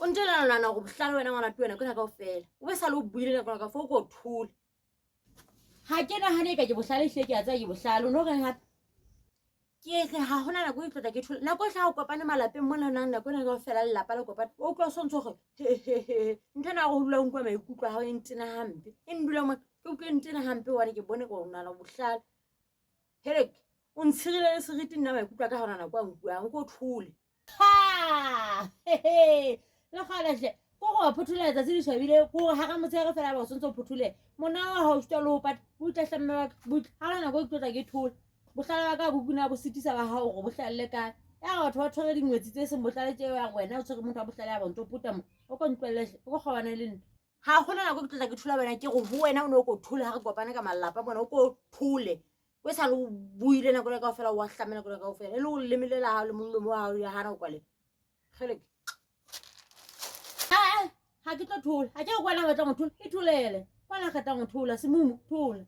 o ntela lana go bohlale wena ngwana tuwena ke ka ofela o be sa le o buile le ka fo go thula ha ke na hane ka ke bohlale hle ke a tsa ke bohlale no reng hape ke re ha hona na go itlotla ke thula nako tla go kopane malapeng mona nang nako na go fela le lapa le kopane o tlo sontso go ntena go hula nkwa maikutlo ha o ntena hampe ndula mo ke ke ntena hampe wa ke bone go nna la bohlale hele o ntshirele le seriti nna maikutlo ka hona na kwa nkwa go thule ha le kgalahle go go phuthulela tsa di shabile go ha ka motsere fela ba sontso phuthule mona wa ha o tla lo pat o tla hlemme ha na go itlotla ke thula bohlale ba ka bo buna bo sitisa ba hao go bohlalle ka ya batho ba thore dingwetsi tse seng bohlale tse ya wena o tsere motho a bohlale ya bonto puta mo o ko ntlwelle go kgwana le nna ha gona na go itlotla ke thula wena ke go ho wena o no go thula ha re kopane ka malapa bona o ko thule we sa lo buile na go le ka fela wa hlamela go le ka fela le go lemile la ha le mollo wa hao ya hana go kwale gele ha ke tlo thula ha ke go kwana batla go thula e thulele kwana kgata go thula Semumu thula